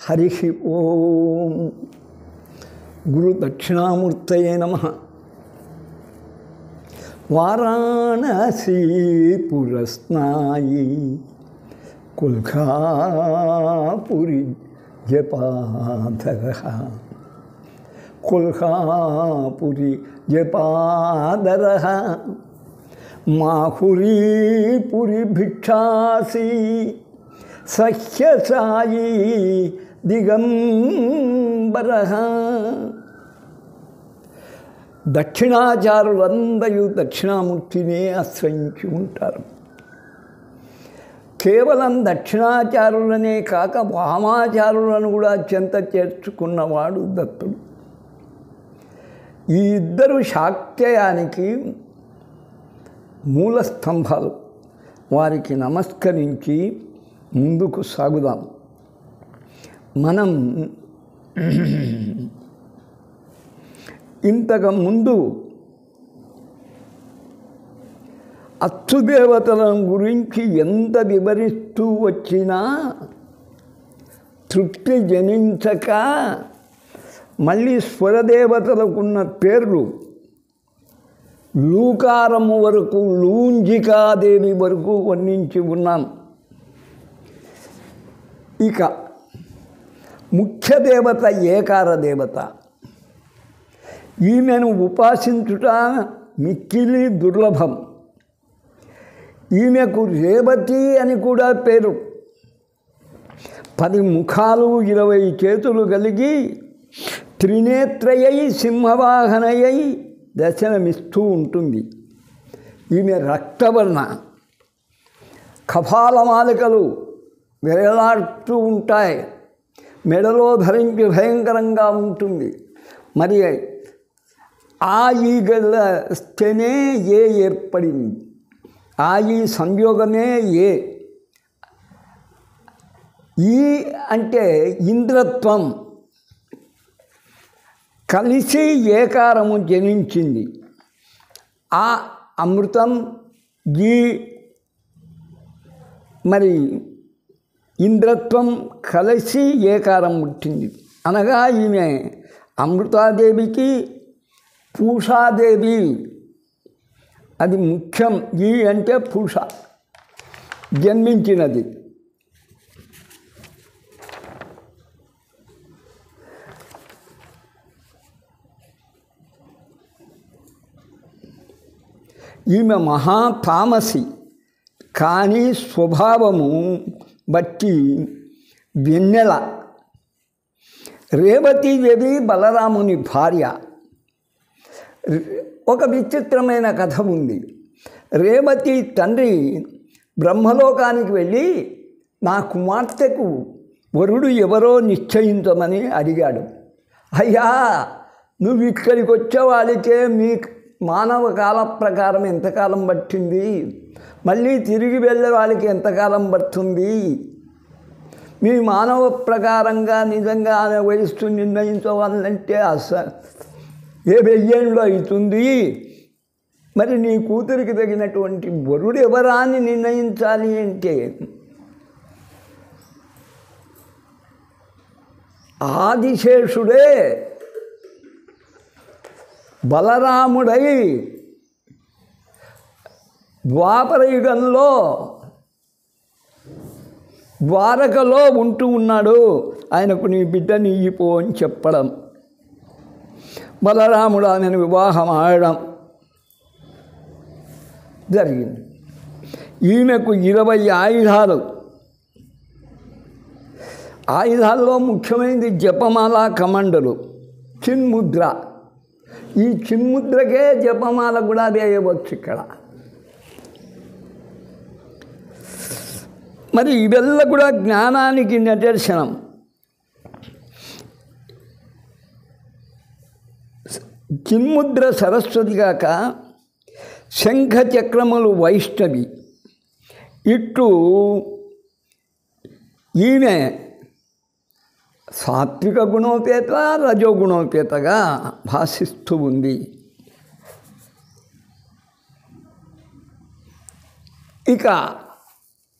హరి ఓం. గురు దక్షిణామూర్తయే నమః. వారాణసీ పురస్నాయి కుల్హాపురి జపాధరః. కుల్హాపురి జపాధరః మాహురీపురి భిక్షాసి సహ్యసాయి దిగంబరః. దక్షిణాచారులందరూ దక్షిణామూర్తినే ఆశ్రయించి ఉంటారు. కేవలం దక్షిణాచారులనే కాక వామాచారులను కూడా చెంత చేర్చుకున్నవాడు దత్తుడు. ఈ ఇద్దరు శాక్తేయానికి మూల స్తంభాలు. వారికి నమస్కరించి ముందుకు సాగుదాం. మనం ఇంతకు ముందు అచ్చుదేవతల గురించి ఎంత వివరిస్తూ వచ్చినా తృప్తి జనించక మళ్ళీ స్వరదేవతలకున్న పేర్లు లూకారము వరకు, లూంజికాదేవి వరకు వర్ణించి ఉన్నాం. ఇక ముఖ్య దేవత ఏకార దేవత. ఈమెను ఉపాసించుట మిక్కిలి దుర్లభం. ఈమెకు రేవతి అని కూడా పేరు. 10 ముఖాలు 20 చేతులు కలిగి త్రినేత్రయై సింహవాహనయై దర్శనమిస్తూ ఉంటుంది. ఈమె రక్తవర్ణ. కపాలమాలికలు వేలాడుతూ ఉంటాయి. మెడలో ధరించి భయంకరంగా ఉంటుంది. మరి ఆ ఈగలస్తేనే ఏ ఏర్పడింది. ఆ ఈ సంయోగమే ఏ. ఈ అంటే ఇంద్రత్వం కలిసి ఏకారము జనించింది. ఆ అమృతం ఈ మరి ఇంద్రత్వం కలిసి ఏకారం పుట్టింది. అనగా ఈమె అమృతాదేవికి పూషాదేవి. అది ముఖ్యం. ఈ అంటే పూష జన్మించినది. ఈమె మహాతామసి. కానీ స్వభావము బట్టి వెన్నెల. రేవతీదేవి బలరాముని భార్య. ఒక విచిత్రమైన కథ ఉంది. రేవతి తండ్రి బ్రహ్మలోకానికి వెళ్ళి నా కుమార్తెకు వరుడు ఎవరో నిశ్చయించమని అడిగాడు. అయ్యా, నువ్వు ఇక్కడికి వచ్చే వాళ్ళకే మీ మానవ కాల ప్రకారం ఎంతకాలం పట్టింది, మళ్ళీ తిరిగి వెళ్ళే వాళ్ళకి ఎంతకాలం పడుతుంది, మీ మానవ ప్రకారంగా నిజంగా ఆమె వయస్సు నిర్ణయించవాలంటే ఏ 1000 ఏళ్ళు అవుతుంది. మరి నీ కూతురికి తగినటువంటి వరుడు ఎవరా అని నిర్ణయించాలి అంటే ఆదిశేషుడే బలరాముడై ద్వాపరయుగంలో ద్వారకలో ఉంటూ ఉన్నాడు. ఆయనకు నీ బిడ్డని ఇయ్యిపో అని చెప్పడం, బలరాముడు ఆమెను వివాహం ఆడడం జరిగింది. ఈమెకు 20 ఆయుధాలు. ఆయుధాల్లో ముఖ్యమైనది జపమాల, కమండలు, చిన్ముద్ర. ఈ చిన్ముద్రకే జపమాల కూడా వేయవచ్చు ఇక్కడ. మరి ఇవెల్ల కూడా జ్ఞానానికి నిదర్శనం. చిన్ముద్ర సరస్వతి కాక శంఖ చక్రములు వైష్ణవి. ఇట్లు ఈమె సాత్విక గుణోపేత, రజోగుణోపేతగా భాషిస్తూ ఉంది. ఇక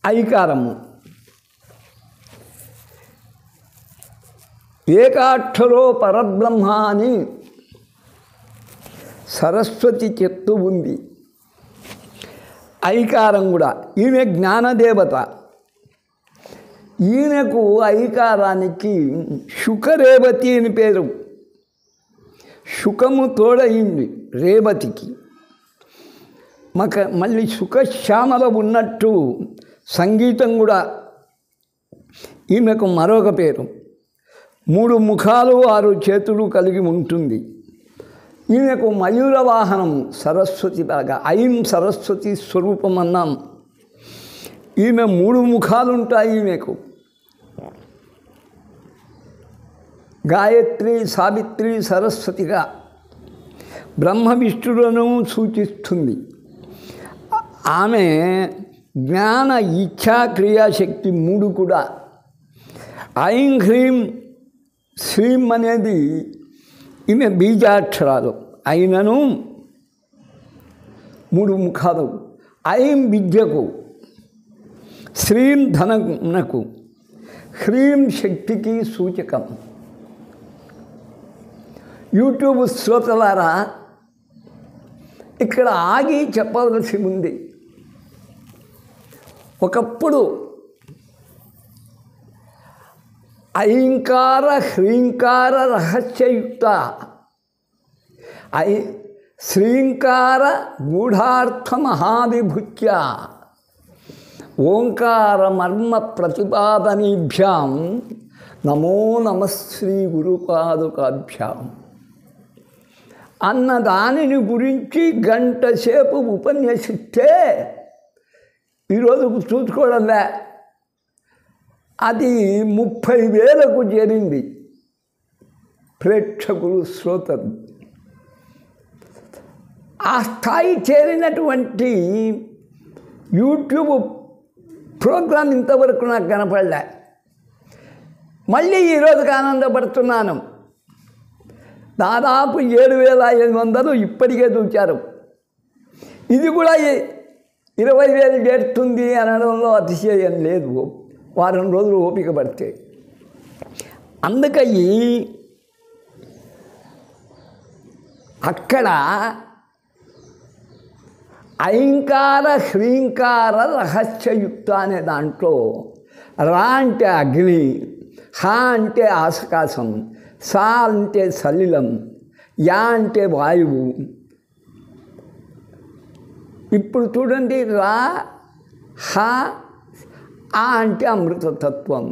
ఐకారము. ఏకాక్షరో పరబ్రహ్మ అని సరస్వతి చెప్తూ ఉంది. ఐకారం కూడా, ఈమె జ్ఞానదేవత. ఈయనకు ఐకారానికి శుకరేవతి అని పేరు. శుకము తోడయింది రేవతికి. మళ్ళీ శుకశ్యామల ఉన్నట్టు సంగీతం కూడా ఈమెకు మరొక పేరు. 3 ముఖాలు 6 చేతులు కలిగి ఉంటుంది. ఈమెకు మయూర వాహనం సరస్వతి లాగా. ఐం సరస్వతి స్వరూపం అన్నాం. ఈమె 3 ముఖాలు ఉంటాయి ఈమెకు. గాయత్రి, సావిత్రి, సరస్వతిగా బ్రహ్మ విష్ణువులను సూచిస్తుంది. ఆమె జ్ఞాన, ఇచ్ఛా, క్రియాశక్తి 3 కూడా. ఐం హ్రీం శ్రీం అనేది ఈమె బీజాక్షరాలు. అయినను 3 ముఖాలు. ఐం విద్యకు, శ్రీం ధనమునకు, హ్రీం శక్తికి సూచకం. యూట్యూబ్ శ్రోతలారా, ఇక్కడ ఆగి చెప్పవలసి ఉంది. ఒకప్పుడు ఐంకార హ్రీంకార రహస్యయుక్త శ్రీంకార గూఢార్థ మహావిభుత్య ఓంకార మర్మ ప్రతిపాదనీభ్యాం నమో నమః శ్రీ గురుపాదుకాభ్యాం అన్న దానిని గురించి గంట సేపు ఉపన్యసిస్తే ఈరోజు చూసుకోవడంలే. అది 30,000కు చేరింది ప్రేక్షకులు, శ్రోతలు. ఆ స్థాయి చేరినటువంటి యూట్యూబ్ ప్రోగ్రాం ఇంతవరకు నాకు కనపడలే. మళ్ళీ ఈరోజుకి ఆనందపడుతున్నాను. దాదాపు 7,500 ఇప్పటికే చూచారు. ఇది కూడా 20,000 చేరుతుంది అనడంలో అతిశయం లేదు. వారం రోజులు ఓపిక పడితే. అందుకని అక్కడ ఐంకార హ్రీంకార రహస్యయుక్త అనే దాంట్లో రా అంటే అగ్ని, హ అంటే ఆకాశం, సా అంటే సలిలం, యా అంటే వాయువు. ఇప్పుడు చూడండి, రా, హ, ఆ అంటే అమృతతత్వం.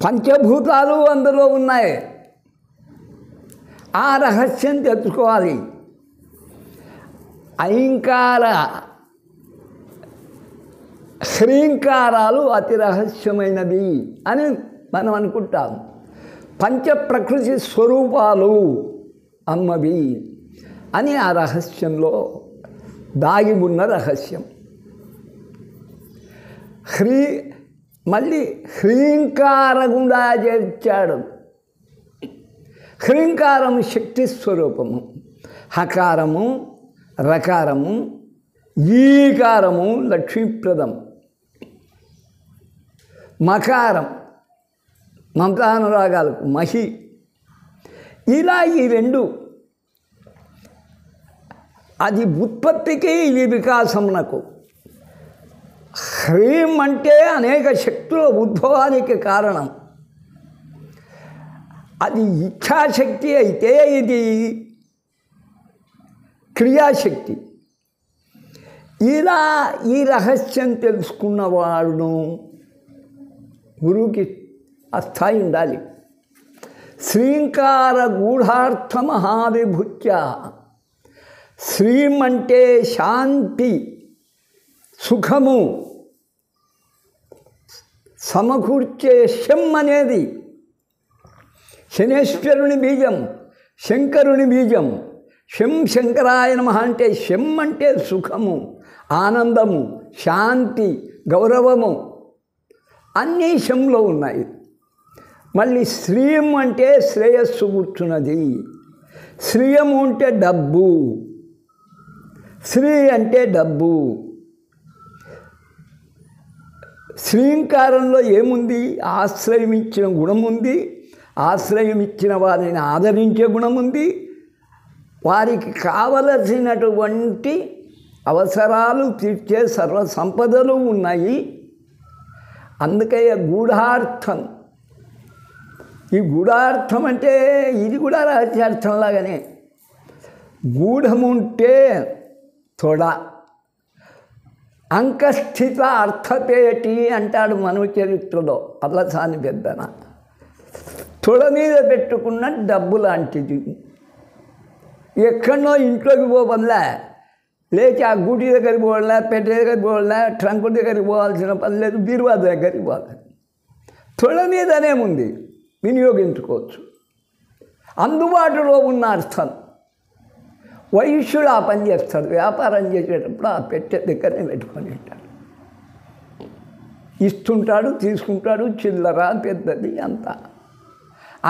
పంచభూతాలు అందులో ఉన్నాయి. ఆ రహస్యం తెలుసుకోవాలి. ఐంకార హ్రీంకారాలు అతి రహస్యమైనది అని మనం అనుకుంటాం. పంచప్రకృతి స్వరూపాలు అమ్మవి అని ఆ రహస్యంలో దాగి ఉన్న రహస్యం. మళ్ళీ హ్రీంకార కూడా చేర్చాడు. హ్రీంకారం శక్తి స్వరూపము. హకారము, రకారము, ఈకారము లక్ష్మీప్రదం. మకారం మమతానురాగాలకు మహి. ఇలా ఈ 2 అది ఉత్పత్తికి, ఇది వికాసమునకు. హ్రీం అంటే అనేక శక్తుల ఉద్భవానికి కారణం. అది ఇచ్ఛాశక్తి అయితే ఇది క్రియాశక్తి. ఇలా ఈ రహస్యం తెలుసుకున్నవాడును గురువుకి ఆ స్థాయి ఉండాలి. శ్రీంకార గూఢార్థ మహావిభుత్య. శ్రీం అంటే శాంతి, సుఖము సమకూర్చే శం అనేది శనేశ్వరుని బీజం, శంకరుని బీజం. శం శంకరాయ నమః అంటే శం అంటే సుఖము, ఆనందము, శాంతి, గౌరవము అన్నీ శంలో ఉన్నాయి. మళ్ళీ శ్రీయం అంటే శ్రేయస్సు కూర్చున్నది. శ్రీయము అంటే డబ్బు, శ్రీ అంటే డబ్బు. శ్రీంకారంలో ఏముంది? ఆశ్రయం ఇచ్చిన గుణం ఉంది, ఆశ్రయం ఇచ్చిన వారిని ఆదరించే గుణం ఉంది, వారికి కావలసినటువంటి అవసరాలు తీర్చే సర్వ సంపదలు ఉన్నాయి. అందుకే గూఢార్థం. ఈ గూఢార్థం అంటే ఇది కూడా రహస్యార్థంలాగానే. గూఢముంటే తొడ, అంకస్థిత అర్థపేటి అంటాడు మనువ చరిత్రలో అల్లసాని పెద్దన. తొడ మీద పెట్టుకున్న డబ్బు లాంటిది. ఎక్కడో ఇంట్లోకి పోవల్లా, లేచి ఆ గుడి దగ్గరికి పోవాలా, పెట్టె దగ్గరికి పోవాలా, ట్రంకు దగ్గరికి పోవాల్సిన పని లేదు, బీరువా దగ్గరికి పోవాలి. తొడ మీదనే ఉంది, వినియోగించుకోవచ్చు. అందుబాటులో ఉన్న అర్థం. వైశ్యుడు ఆ పని చేస్తాడు, వ్యాపారం చేసేటప్పుడు ఆ పెట్టె దగ్గరనే పెట్టుకొని ఉంటాడు. ఇస్తుంటాడు, తీసుకుంటాడు, చిల్లర పెద్దది అంతా.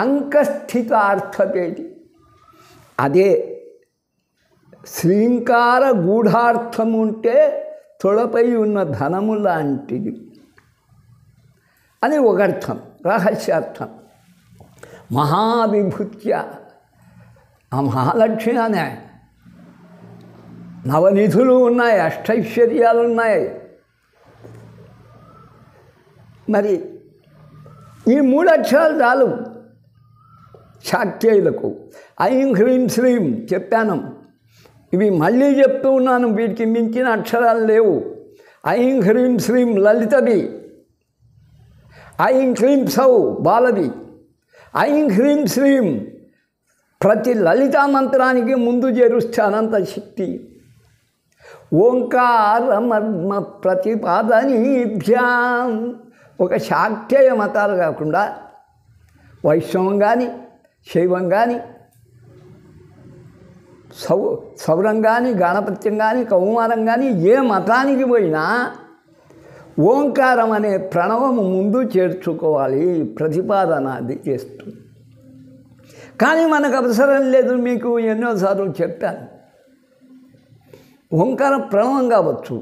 అంకస్థిత అర్థపేటి అదే. శ్రీంకార గూఢార్థం ఉంటే తొడపై ఉన్న ధనము లాంటిది అని ఒక అర్థం, రహస్యార్థం. మహావిభూత్య, ఆ మహాలక్ష్మి అనే నవనిధులు ఉన్నాయి, అష్టైశ్వర్యాలు ఉన్నాయి. మరి ఈ 3 అక్షరాలు చాలు శాక్తేయులకు. ఐం హ్రీం శ్రీం చెప్పాను, ఇవి మళ్ళీ చెప్తూ ఉన్నాను, వీటికి మించిన అక్షరాలు లేవు. ఐం హ్రీం శ్రీం లలితవి, ఐం క్లీం సౌ బాలవి, ఐం హ్రీం శ్రీం ప్రతి లలితా మంత్రానికి ముందు చేరుస్తే అనంత శక్తి. ఓంకారమర్మ ప్రతిపాదనీభ్యాం, ఒక శాక్తేయ మతాలు కాకుండా వైష్ణవం కానీ, శైవం కానీ, సౌరం కానీ, గణపత్యం కానీ, కౌమారం కానీ, ఏ మతానికి పోయినా ఓంకారం అనే ప్రణవము ముందు చేర్చుకోవాలి. ప్రతిపాదన అది చేస్తుంది. కానీ మనకు అవసరం లేదు. మీకు ఎన్నోసార్లు చెప్పాను, ఓంకార ప్రణవం కావచ్చు,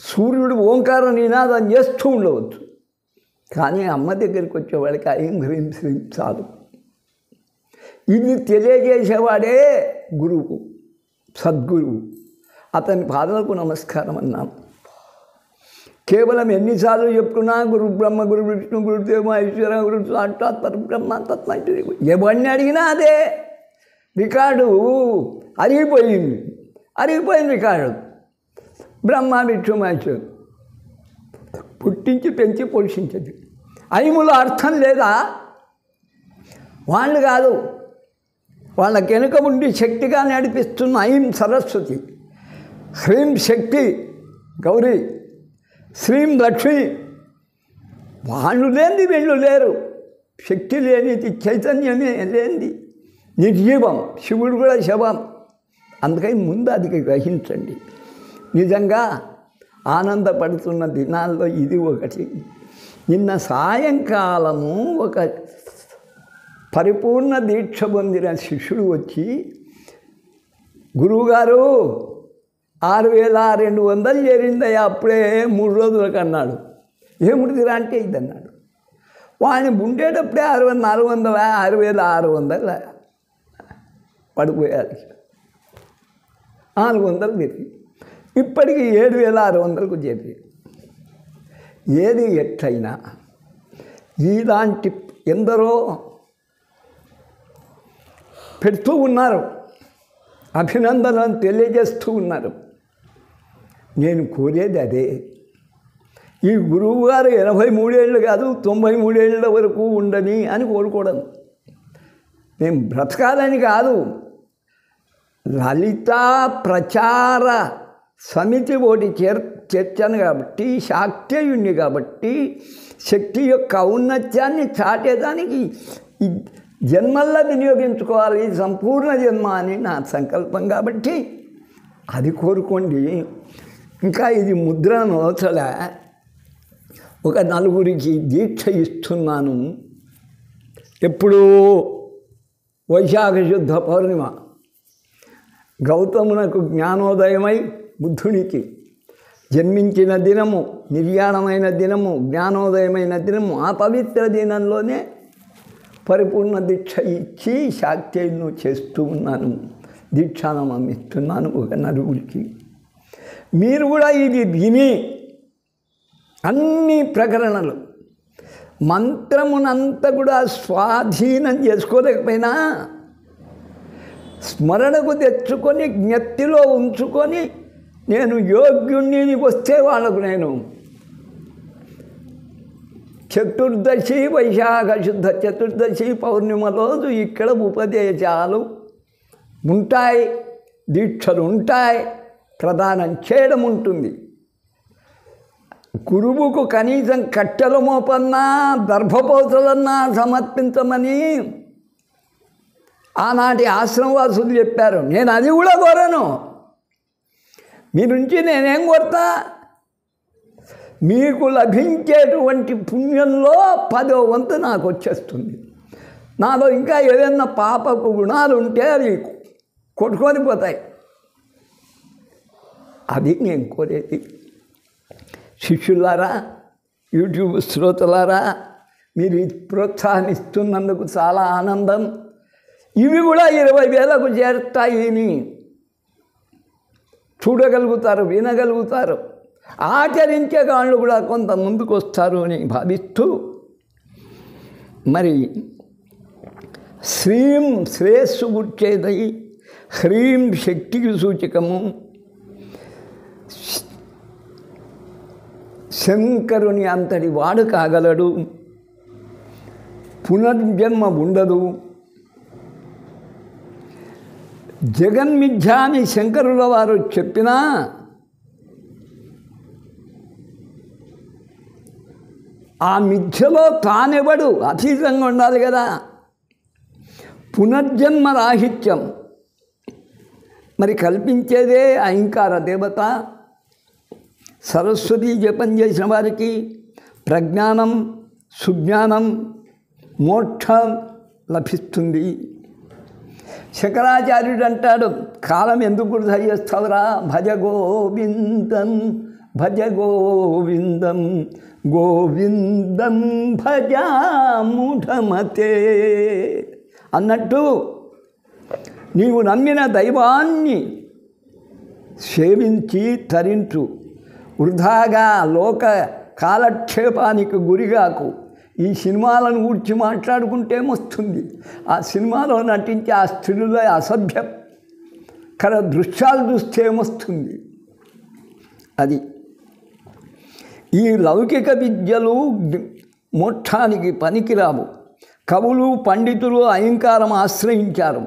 సూర్యుడు ఓంకార నినాదం చేస్తూ ఉండవచ్చు, కానీ అమ్మ దగ్గరికి వచ్చేవాడికి ఐం హ్రీం శ్రీం చాలు. ఇది తెలియజేసేవాడే గురువు, సద్గురువు. అతని పాదాలకు నమస్కారం అన్నాం. కేవలం ఎన్నిసార్లు చెప్పుకున్నా గురు బ్రహ్మ, గురు విష్ణు, గురుదేవ ఈశ్వర, గురు సాక్షాత్ పరబ్రహ్మ తత్మైతే ఎవరిని అడిగినా అదే. రికార్డు అరిగిపోయింది రికార్డు. బ్రహ్మ విష్ణు మహేశ్వరు పుట్టించి పెంచి పోషించేది. ఐములో అర్థం లేదా? వాళ్ళు కాదు, వాళ్ళ వెనుక ఉండి శక్తిగా నడిపిస్తున్న ఐం సరస్వతి, హ్రీం శక్తి గౌరీ, శ్రీం లక్ష్మి. వాళ్ళు లేనిది వీళ్ళు లేరు. శక్తి లేనిది, చైతన్యమే లేనిది నిర్జీవం. శివుడు కూడా శవం. అందుకని ముందు అది గ్రహించండి. నిజంగా ఆనందపడుతున్న దినాల్లో ఇది ఒకటి. నిన్న సాయంకాలము ఒక పరిపూర్ణ దీక్ష పొందిన శిష్యుడు వచ్చి, గురువుగారు 6200 చేరిందయ్యా అప్పుడే 3 రోజులకు అన్నాడు. ఏముడిదిరా అంటే ఇదన్నాడు. వాడిని ఉండేటప్పుడే 400 6600 పడిపోయారు. 400 చేరి ఇప్పటికి 7600కు చేరి. ఏది ఎట్లయినా ఇలాంటి ఎందరో పెడుతూ ఉన్నారు, అభినందనలు తెలియజేస్తూ ఉన్నారు. నేను కోరేది అదే. ఈ గురువు గారు 83 ఏళ్ళు కాదు 93 ఏళ్ళ వరకు ఉండని అని కోరుకోవడం. నేను బ్రతకాలని కాదు. లలితా ప్రచార సమితి ఒకటి చేర్చాను కాబట్టి, శాక్తేయుణ్ణి కాబట్టి, శక్తి యొక్క ఔన్నత్యాన్ని చాటేదానికి ఈ జన్మల్లా వినియోగించుకోవాలి, సంపూర్ణ జన్మ అని నా సంకల్పం కాబట్టి అది కోరుకోండి. ఇంకా ఇది ముద్ర నోచల ఒక 4గురికి దీక్ష ఇస్తున్నాను. ఎప్పుడూ వైశాఖ శుద్ధ పౌర్ణిమ గౌతమునకు జ్ఞానోదయమై బుద్ధునికి జన్మించిన దినము, నిర్యాణమైన దినము, జ్ఞానోదయమైన దినము, ఆ పవిత్ర దినంలోనే పరిపూర్ణ దీక్ష ఇచ్చి శాక్తేయును చేస్తూ ఉన్నాను, దీక్షానామం ఇస్తున్నాను ఒక నలుగురికి. మీరు కూడా ఇది విని అన్ని ప్రకరణలు మంత్రమునంతా కూడా స్వాధీనం చేసుకోలేకపోయినా స్మరణకు తెచ్చుకొని జ్ఞప్తిలో ఉంచుకొని నేను యోగ్యుణ్ణి వస్తే వాళ్ళకు నేను చతుర్దశి వైశాఖ శుద్ధ చతుర్దశి పౌర్ణిమ రోజు ఇక్కడ ఉపదేశాలు ఉంటాయి, దీక్షలు ఉంటాయి, ప్రదానం చేయడం ఉంటుంది. గురువుకు కనీసం కట్టెల మోపన్నా దర్భపోతులన్నా సమర్పించమని ఆనాటి ఆశ్రమవాసులు చెప్పారు. నేను అది కూడా కోరను. మీ నుంచి నేనేం కోరుతా? మీకు లభించేటువంటి పుణ్యంలో 10వ వంతు నాకు వచ్చేస్తుంది. నాలో ఇంకా ఏదైనా పాపపు గుణాలు ఉంటే అవి కొట్టుకొని పోతాయి. అది నేను కోరేది. శిష్యులారా, యూట్యూబ్ శ్రోతలారా, మీరు ప్రోత్సాహం ఇస్తున్నందుకు చాలా ఆనందం. ఇవి కూడా 20,000కు చేరుతాయని చూడగలుగుతారు, వినగలుగుతారు. ఆచరించే వాళ్ళు కూడా కొంత ముందుకు వస్తారు అని భావిస్తూ, మరి శ్రీం శ్రేయస్సు గుర్చేదై, హ్రీం శక్తికి సూచకము, శంకరుని అంతటి వాడు కాగలడు, పునర్జన్మ ఉండదు, జగన్మిథ్య అని శంకరుల వారు చెప్పినా ఆ మిథ్యలో తానెవడు అతీతంగా ఉండాలి కదా. పునర్జన్మ రాహిత్యం మరి కల్పించేదే అహంకార దేవత. సరస్వతి జపం చేసిన వారికి ప్రజ్ఞానం, సుజ్ఞానం, మోక్షం లభిస్తుంది. శంకరాచార్యుడు అంటాడు, కాలం ఎందుకు వృధా చేస్తావురా, భజ గోవిందం భజ గోవిందం గోవిందం భజ మూఢమతే అన్నట్టు నీవు నమ్మిన దైవాన్ని సేవించి తరించు. వృధాగా లోక కాలక్షేపానికి గురిగాకు. ఈ సినిమాలను గురించి మాట్లాడుకుంటే ఏమొస్తుంది? ఆ సినిమాలో నటించే ఆ స్త్రీల అసభ్యకర దృశ్యాలు చూస్తే ఏమొస్తుంది? అది ఈ లౌకిక విద్యలు మోక్షానికి పనికిరావు. కవులు, పండితులు అహంకారం ఆశ్రయించారు.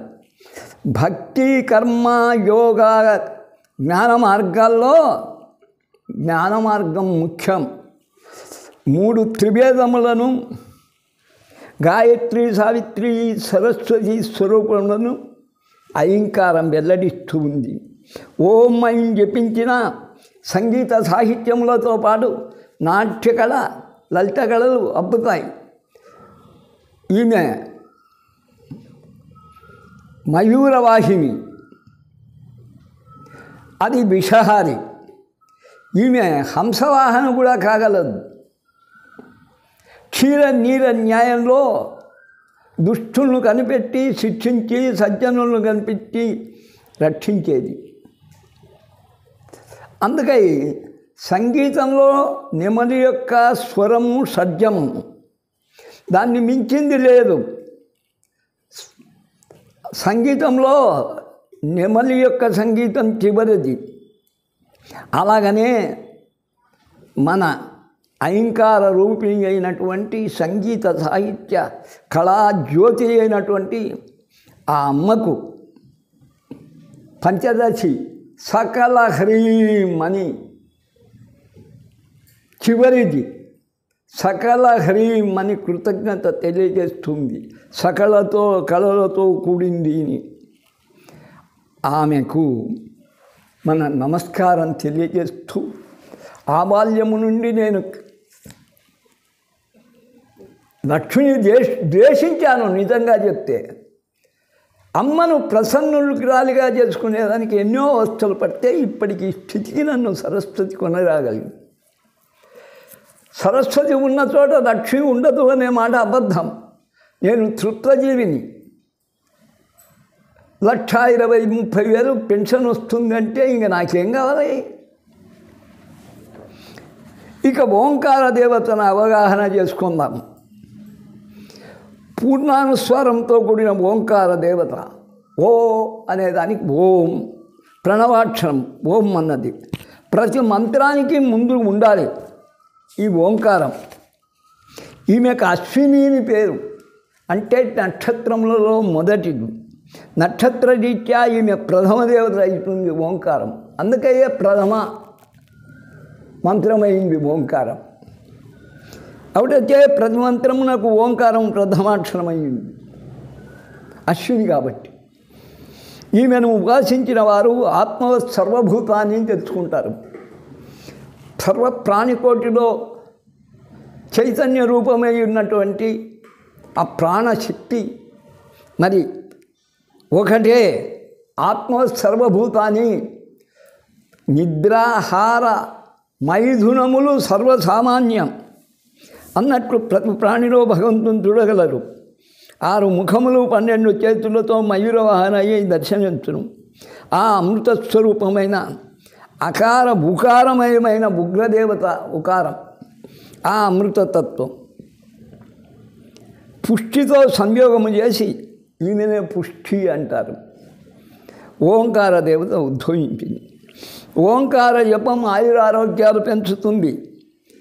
భక్తి, కర్మ, యోగ, జ్ఞాన మార్గాల్లో జ్ఞాన మార్గం ముఖ్యం. 3 త్రివేదములను, గాయత్రి, సావిత్రి, సరస్వతి స్వరూపములను అహంకారం వెల్లడిస్తూ ఉంది. ఓం ఐం జపించిన సంగీత సాహిత్యములతో పాటు నాట్యకళ, లలిత కళలు అబ్బుతాయి. ఈమె మయూరవాహిని, అది విషహారి. ఈమె హంసవాహన కూడా కాగలదు. క్షీర నీర న్యాయంలో దుష్టులను కనిపెట్టి శిక్షించి, సజ్జనులను కనిపెట్టి రక్షించేది. అందుకై సంగీతంలో నెమలి యొక్క స్వరము షడ్జము, దాన్ని మించింది లేదు. సంగీతంలో నెమలి యొక్క సంగీతం చివరిది. అలాగనే మన అహంకార రూపిణి అయినటువంటి సంగీత సాహిత్య కళాజ్యోతి అయినటువంటి ఆ అమ్మకు పంచదశి సకల హ్రీం అని చివరిది. సకల హ్రీం అని కృతజ్ఞత తెలియజేస్తుంది. సకలతో కళలతో కూడింది అని ఆమెకు మన నమస్కారం తెలియజేస్తూ, ఆ బాల్యము నుండి నేను లక్ష్మిని ద్వేషించాను. నిజంగా చెప్తే అమ్మను ప్రసన్నురాలిగా చేసుకునేదానికి ఎన్నో అవస్థలు పడితే ఇప్పటికి స్థితికి నన్ను సరస్వతి కొనరాగలిగింది. సరస్వతి ఉన్న చోట లక్ష్మి ఉండదు అనే మాట అబద్ధం. నేను తృప్తజీవిని. 1,20,000-30,000 పెన్షన్ వస్తుందంటే ఇంక నాకేం కావాలి? ఇక ఓంకార దేవతను అవగాహన చేసుకుందాం. పూర్ణానుస్వరంతో కూడిన ఓంకార దేవత. ఓ అనేదానికి ఓం, ప్రణవాక్షరం ఓం అన్నది. ప్రతి మంత్రానికి ముందు ఉండాలి ఈ ఓంకారం. ఈమెకు అశ్విని అని పేరు, అంటే నక్షత్రములలో మొదటిది. నక్షత్ర రీత్యా ఈమె ప్రథమ దేవత అవుతుంది ఓంకారం. అందుకే ప్రథమ మంత్రమైంది ఓంకారం. అవుటైతే ప్రతి మంత్రమునకు ఓంకారం ప్రథమాక్షరమైంది, అశ్విని కాబట్టి. ఈమెను ఉపాసించిన వారు ఆత్మ సర్వభూతాన్ని తెలుసుకుంటారు. సర్వ ప్రాణికోటిలో చైతన్య రూపమై ఉన్నటువంటి ఆ ప్రాణశక్తి మరి ఒకటే. ఆత్మ సర్వభూతాన్ని. నిద్రాహార మైథునములు సర్వసామాన్యం అన్నట్లు ప్రతి ప్రాణిలో భగవంతుని చూడగలరు. 6 ముఖములు 12 చేతులతో మయూర వాహన అయ్యి దర్శనించును. ఆ అమృతస్వరూపమైన అకార ఉకారమయమైన ఉగ్రదేవత ఉకారం, ఆ అమృతతత్వం పుష్టితో సంయోగము చేసి ఈమెనే పుష్టి అంటారు. ఓంకార దేవత ఉద్భవించింది. ఓంకార జపం ఆయురారోగ్యాలు పెంచుతుంది,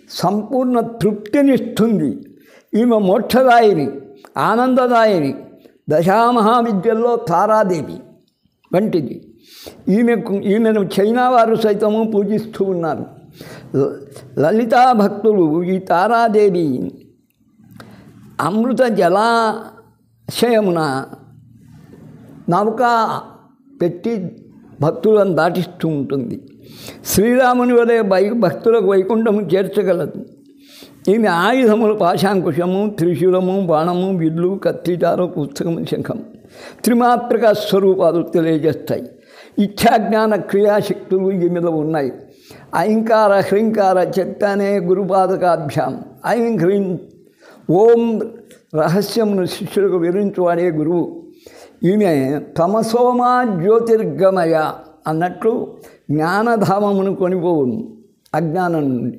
సంపూర్ణ తృప్తినిస్తుంది. ఈమె మోక్షదాయిని, ఆనందదాయిని. దశామహావిద్యల్లో తారాదేవి వంటిది. ఈమెను చైనా వారు సైతము పూజిస్తూ ఉన్నారు. లలితా భక్తులు ఈ తారాదేవి అమృత జలాశయమున నౌక పెట్టి భక్తులను దాటిస్తూ ఉంటుంది. శ్రీరాముని వలె భక్తులకు వైకుంఠము చేర్చగలదు. ఈమె ఆయుధములు పాశాంకుశము, త్రిశూలము, బాణము, విల్లు, కత్తిటారు, పుస్తకము, శంఖము త్రిమాత్రక స్వరూపాలు తెలియజేస్తాయి. ఇచ్ఛాజ్ఞాన క్రియాశక్తులు ఈమెలో ఉన్నాయి. ఐంకార హ్రీంకార చెత్తనే గురుపాదకాభ్యాం. ఐం హ్రీం ఓం రహస్యమును శిష్యులకు వివరించువాడే గురువు. ఈమె తమసోమా జ్యోతిర్గమయ అన్నట్లు జ్ఞానధామమును కొనిపోవును అజ్ఞానం నుండి.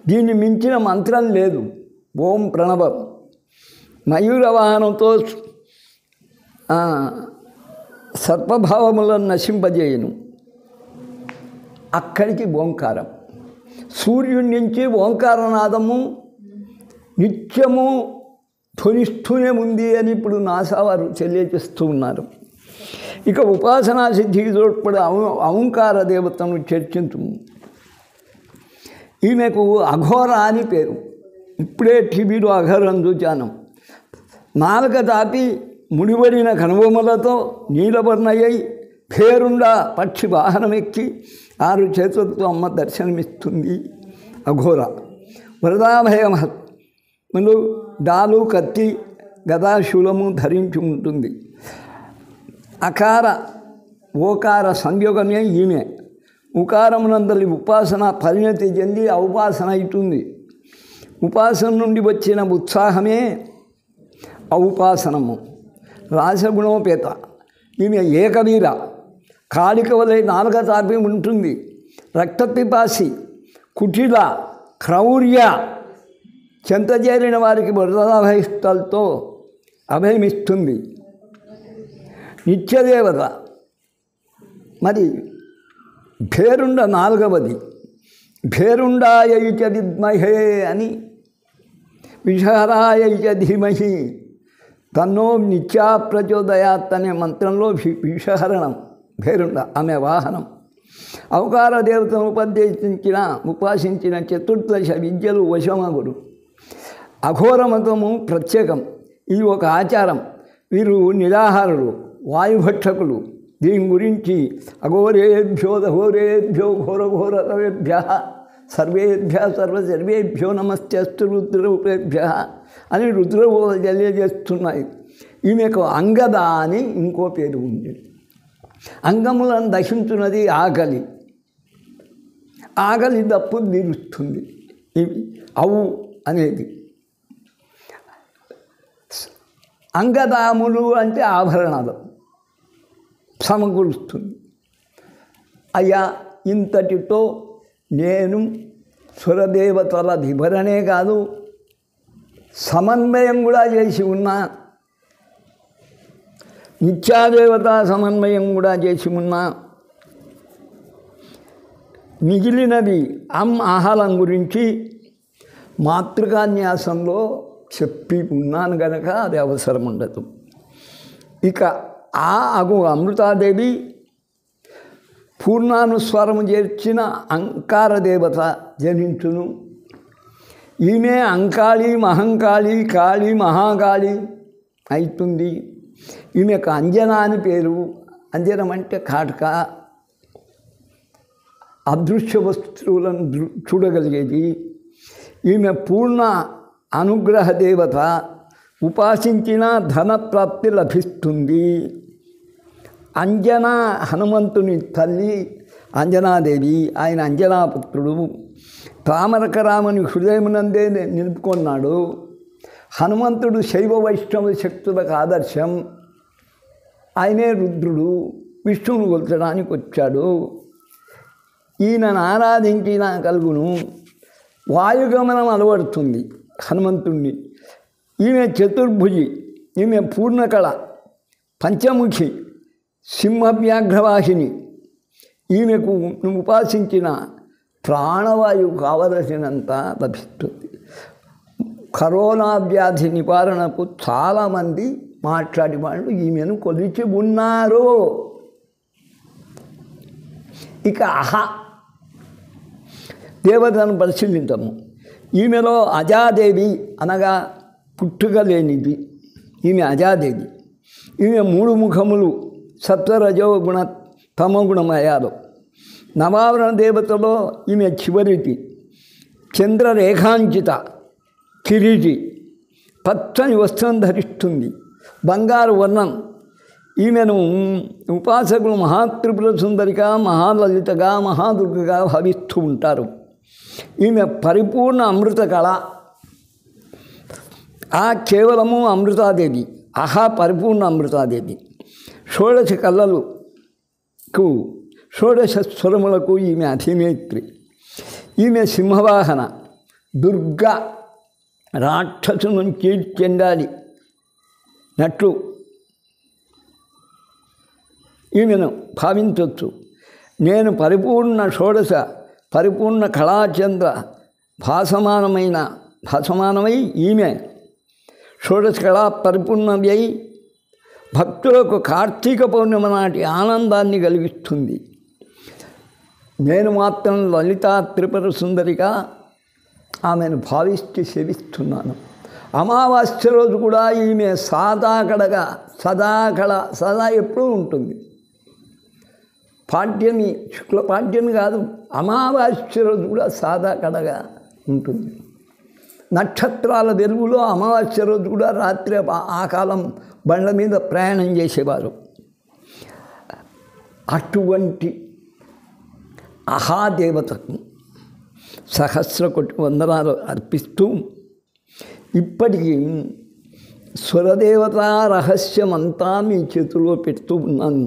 దీన్ని మించిన మంత్రం లేదు. ఓం ప్రణవం. మయూర వాహనంతో సర్పభావములను నశింపజేయను. అక్కడికి ఓంకారం. సూర్యుడి నుంచి ఓంకారనాదము నిత్యము ధ్వనిస్తూనే ఉంది అని ఇప్పుడు నాసా వారు తెలియజేస్తూ ఉన్నారు. ఇక ఉపాసనా సిద్ధికి తోడ్పడే ఓంకార దేవతను చర్చించు. ఈమెకు అఘోర అని పేరు. ఇప్పుడే టీవీలో అఘోరం చూచాను. నాలుక తాపి ముడిపడిన కనుబొమ్మలతో నీలవర్ణయ్యి పేరుండ పక్షి వాహనం ఎక్కి 6 చేతులతో అమ్మ దర్శనమిస్తుంది అఘోర. వరదాభయములు డాలు, కత్తి, గదాశూలము ధరించి ఉంటుంది. అకార ఓకార సంయోగమే ఈమె. ఉకారమునందలి ఉపాసన పరిణతి చెంది ఔపాసన అవుతుంది. ఉపాసన నుండి వచ్చిన ఉత్సాహమే ఔపాసనము. రాసగుణోపేత. ఈమె ఏకవీర. కాళిక వలె నాలుక తాపి ఉంటుంది. రక్తపిపాసి, కుటిల, క్రౌర్య చెంతచేరిన వారికి వరదాభయస్థలతో అభయమిస్తుంది. నిత్యదేవత. మరి భేరుండ 4వది. భేరుండాయైచ విద్మహే అని, విషహరాయైచ ధీమహి తన్నో నిత్యా ప్రచోదయాత్ అనే మంత్రంలో విషహరణం భేరుండ ఆమె వాహనం. అవకార దేవతను ఉపాసించిన చతుర్దశ విద్యలు వశమగుడు. అఘోరమతము ప్రత్యేకం. ఇది ఒక ఆచారం. వీరు నిరాహారులు, వాయుభక్షకులు. దీని గురించి అఘోరేభ్యో దఘోరేభ్యో ఘోరఘోరతవేభ్య సర్వేభ్య సర్వేభ్యో నమస్తే అస్తు రుద్రరూపేభ్య అని రుద్రరూపాలు తెలియజేస్తున్నాయి. ఈమెకు అంగద అని ఇంకో పేరు ఉంది. అంగములను దహించున్నది ఆకలి, ఆకలి దప్పు తీరుస్తుంది ఇవి అవు అనేది. అంగదాములు అంటే ఆభరణాలు సమకూరుస్తుంది. అయ్యా, ఇంతటితో నేను సురదేవతల వివరణే కాదు, సమన్వయం కూడా చేసి ఉన్నా, నిత్యాదేవత సమన్వయం కూడా చేసి ఉన్నా. మిగిలినది ఆహారం గురించి మాతృకాన్యాసంలో చెప్పి ఉన్నాను కనుక అది అవసరం ఉండదు. ఇక అగు అమృతాదేవి పూర్ణానుస్వరము చేర్చిన అంకార దేవత జనించును. ఈమె అంకాళి, మహంకాళి, కాళి, మహాకాళి అవుతుంది. ఈమెకు అంజన అని పేరు. అంజనం అంటే కాటక, అదృశ్య వస్తువులను చూడగలిగేది. ఈమె పూర్ణ అనుగ్రహ దేవత. ఉపాసించిన ధనప్రాప్తి లభిస్తుంది. అంజనా హనుమంతుని తల్లి అంజనాదేవి, ఆయన అంజనాపుత్రుడు. తామరకరామని హృదయమునందే నిలుపుకున్నాడు. హనుమంతుడు శైవ వైష్ణవ శక్తులకు ఆదర్శం. ఆయనే రుద్రుడు, విష్ణువును కొల్చడానికి వచ్చాడు. ఈయనను ఆరాధించిన కలుగును వాయుగమనం అలవడుతుంది హనుమంతుణ్ణి. ఈమె చతుర్భుజి, ఈమె పూర్ణకళ, పంచముఖి, సింహవ్యాఘ్రవాహిని. ఈమెకు ఉపాసించిన ప్రాణవాయువు కావలసినంత లభిస్తుంది. కరోనా వ్యాధి నివారణకు చాలామంది మాట్లాడి వాళ్ళు ఈమెను కొలిచి ఉన్నారు. ఇక దేవతను పరిశీలించము. ఈమెలో అజాదేవి అనగా పుట్టుక లేనిది. ఈమె అజాదేవి. ఈమె 3 ముఖములు, సత్వరజో గుణ తమగుణమయాలు. నవావరణ దేవతలో ఈమె చివరిది. చంద్రరేఖాంచిత కిరీటి, పచ్చని వస్త్రం ధరిస్తుంది, బంగారు వర్ణం. ఈమెను ఉపాసకులు మహాత్రిపుర సుందరిగా, మహాలలితగా, మహాదుర్గగా భావిస్తూ ఉంటారు. ఈమె పరిపూర్ణ అమృత కళ. కేవలము అమృతాదేవి, పరిపూర్ణ అమృతాదేవి. షోడశ కళలకు, షోడశ స్వరములకు ఈమె అధినేత్రి. ఈమె సింహవాహన, దుర్గ, రాక్షసును చెండాలి నట్లు ఈమెను భావించవచ్చు. నేను పరిపూర్ణ కళాచంద్ర భాసమానమై ఈమె షోడశ కళా పరిపూర్ణమై భక్తులకు కార్తీక పౌర్ణమి నాటి ఆనందాన్ని కలిగిస్తుంది. నేను మాత్రం లలితా త్రిపుర సుందరిగా ఆమెను భావిస్తూ సేవిస్తున్నాను. అమావాస్య రోజు కూడా ఈమె సదా ఎప్పుడూ ఉంటుంది. పాడ్యమి, శుక్ల పాడ్యమి కాదు, అమావాస్య రోజు కూడా సాదాకడగా ఉంటుంది. నక్షత్రాల వెలుగులో అమావాస్య రోజు కూడా రాత్రి ఆ కాలం బండ్ల మీద ప్రయాణం చేసేవారు. అటువంటి అహాదేవతకు సహస్రకోటి వందనాలు అర్పిస్తూ ఇప్పటికీ స్వరదేవత రహస్యమంతా మీ చేతిలో పెడుతూ ఉన్నాను.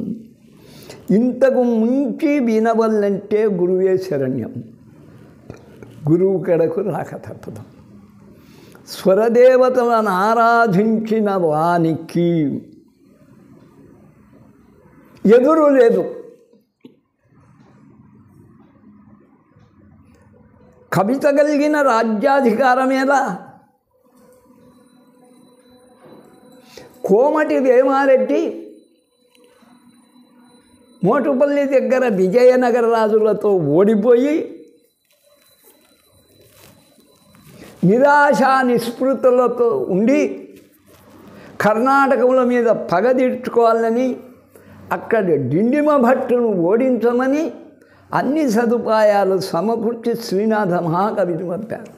ఇంతకు ముంచి వినవల్లంటే గురువే శరణ్యం. గురువు కడకు రాక తప్పదు. స్వరదేవతలను ఆరాధించిన వానికి ఎదురు లేదు. కవిత కలిగిన రాజ్యాధికారమేలా? కోమటి వేమారెడ్డి మోటుపల్లి దగ్గర విజయనగర రాజులతో ఓడిపోయి నిరాశా నిస్పృతలతో ఉండి కర్ణాటకముల మీద పగ తీర్చుకోవాలని అక్కడ డిండిమ భట్టును ఓడించమని అన్ని సదుపాయాలు సమకూర్చి శ్రీనాథ మహాకవిని పంపారు.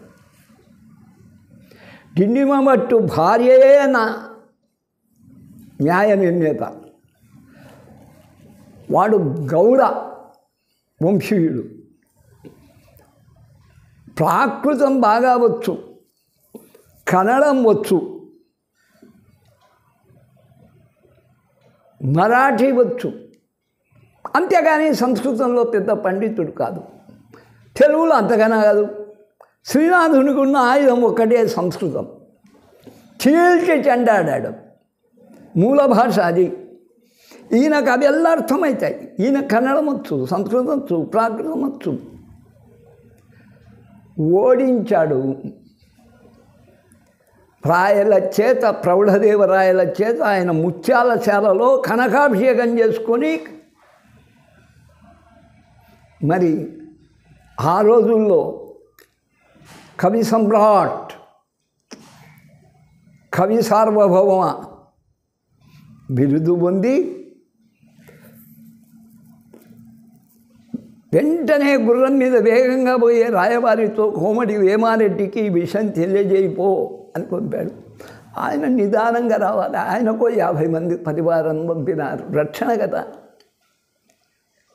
డిండిమ భట్టు భార్యయే న్యాయ నిర్ణేత. వాడు గౌడ వంశీయుడు. ప్రాకృతం బాగా వచ్చు, కన్నడం వచ్చు, మరాఠీ వచ్చు, అంతేగాని సంస్కృతంలో పెద్ద పండితుడు కాదు. తెలుగులో అంతగానే కాదు. శ్రీనాథునికి ఉన్న ఆయుధం ఒక్కటే సంస్కృతం. చీల్చి చెండాడాడు. మూల భాష అది. ఈయనకు అవి ఎలా అర్థమవుతాయి. ఈయన కన్నడం వచ్చు, సంస్కృతం వచ్చు, ప్రాకృతం వచ్చు. ఓడించాడు. రాయల చేత, ప్రౌఢదేవరాయల చేత ఆయన ముత్యాల శాలలో కనకాభిషేకం చేసుకొని, మరి ఆ రోజుల్లో కవి సమ్రాట్, కవి సార్వభౌమ బిరుదు పొంది వెంటనే గుర్రం మీద వేగంగా పోయే రాయవారితో కోమటి వేమారెడ్డికి ఈ విషయం తెలియజేయిపో అని పంపాడు. ఆయన నిదానంగా రావాలి. ఆయనకో 50 మంది పరివారం పంపినారు. రక్షణ కదా,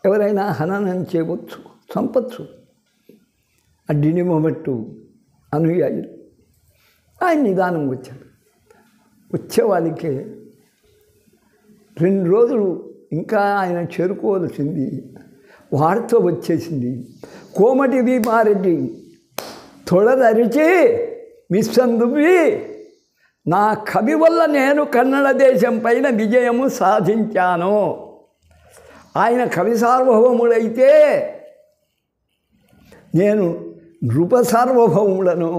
ఎవరైనా హననం చేయవచ్చు, చంపచ్చు. అడ్డిని మొబట్టు అనుయాయులు. ఆయన నిదానం వచ్చాడు. వచ్చేవాళ్ళకి 2 రోజులు ఇంకా ఆయన చేరుకోవాల్సింది. వారితో వచ్చేసింది. కోమటి భీమారెడ్డి తొడదరిచి మిస్సందువి, నా కవి వల్ల నేను కన్నడ దేశం పైన విజయము సాధించాను. ఆయన కవి సార్వభౌముడైతే నేను నృప సార్వభౌముడను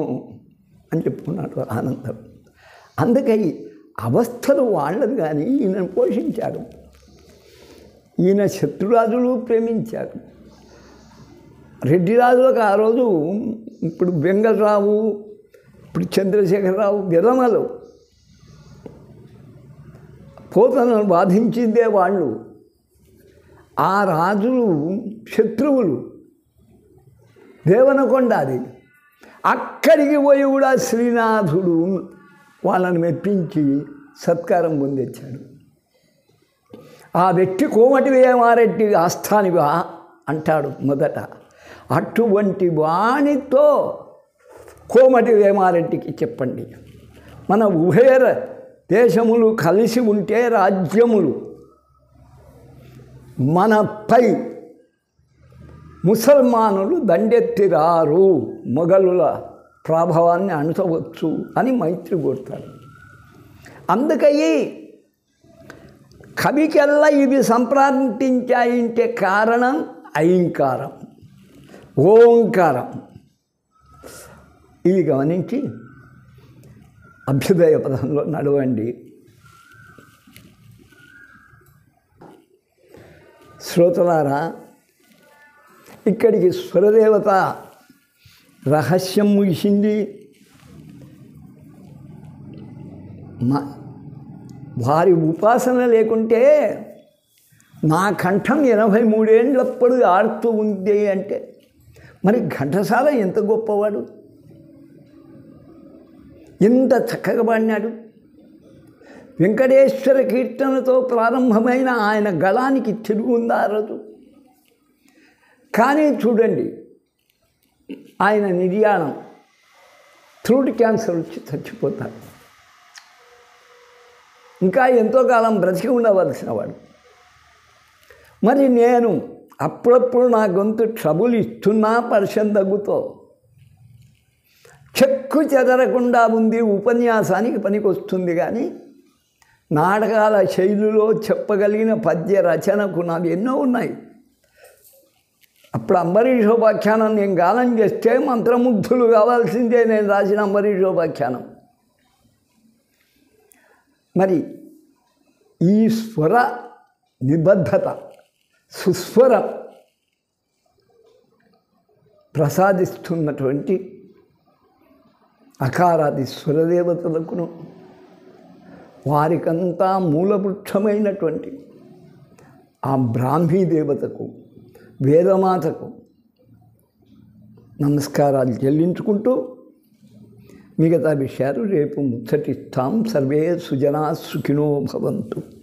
అని చెప్పుకున్నాడు ఆనందం. అందుకని అవస్థలు వాళ్ళది కానీ ఈయనను పోషించాడు. ఈయన శత్రురాజులు ప్రేమించారు. రెడ్డి రాజులకు ఆ రోజు, ఇప్పుడు బెంగళరావు, ఇప్పుడు చంద్రశేఖరరావు, విరమలు పోతనను బాధించిందే వాళ్ళు. ఆ రాజులు శత్రువులు. దేవనకొండ అది. అక్కడికి పోయి కూడా శ్రీనాథుడు వాళ్ళని మెప్పించి సత్కారం పొందించాడు. ఆ వ్యక్తి కోమటి వేమారెడ్డి ఆస్థానివా అంటాడు మొదట. అటువంటి వాణితో కోమటి వేమారెడ్డికి చెప్పండి, మన ఉభయ దేశములు కలిసి ఉంటే రాజ్యములు మనపై ముసల్మానులు దండెత్తిరారు, మొఘలుల ప్రభావాన్ని అణచవచ్చు అని మైత్రి కోరుతాడు. అందుకని కవికెల్లా ఇవి సంప్రాంతించాయంటే కారణం ఐంకారం, ఓంకారం. ఇది గమనించి అభ్యుదయ పదంలో నడవండి. శ్రోతలారా, ఇక్కడికి స్వరదేవత రహస్యం ముగిసింది. వారి ఉపాసన లేకుంటే నా కంఠం 83 ఏళ్ళప్పుడు ఆడుతూ ఉంది అంటే మరి ఘంటసాల ఎంత గొప్పవాడు, ఎంత చక్కగా పాడినాడు. వెంకటేశ్వర కీర్తనతో ప్రారంభమైన ఆయన గళానికి తిరుగు ఉందా ఆ రోజు. కానీ చూడండి, ఆయన నిర్యాణం, థ్రోట్ క్యాన్సర్ వచ్చి చచ్చిపోతాడు. ఇంకా ఎంతో కాలం బ్రతికి ఉండవలసిన వాడు. మరి నేను అప్పుడప్పుడు నా గొంతు ట్రబుల్ ఇస్తున్నా పర్షన్ దగ్గుతో చెక్కు చెదరకుండా ఉంది, ఉపన్యాసానికి పనికి వస్తుంది. కానీ నాటకాల శైలిలో చెప్పగలిగిన పద్య రచనకు నావి ఎన్నో ఉన్నాయి. అప్పుడు అంబరీషోపాఖ్యానం నేను గానం చేస్తే మంత్రముగ్ధులు కావాల్సిందే నేను రాసిన అంబరీషోపాఖ్యానం. మరి ఈ స్వర నిబద్ధత, సుస్వరం ప్రసాదిస్తున్నటువంటి అకారాది స్వరదేవతలకును, వారికంతా మూలవృక్షమైనటువంటి ఆ బ్రాహ్మీ దేవతకు, వేదమాతకు నమస్కారాలు చెల్లించుకుంటూ మిగతా విషయాలు రేపు ముచ్చటిస్తాం. సర్వే సుజనా సుఖినో భవంతు.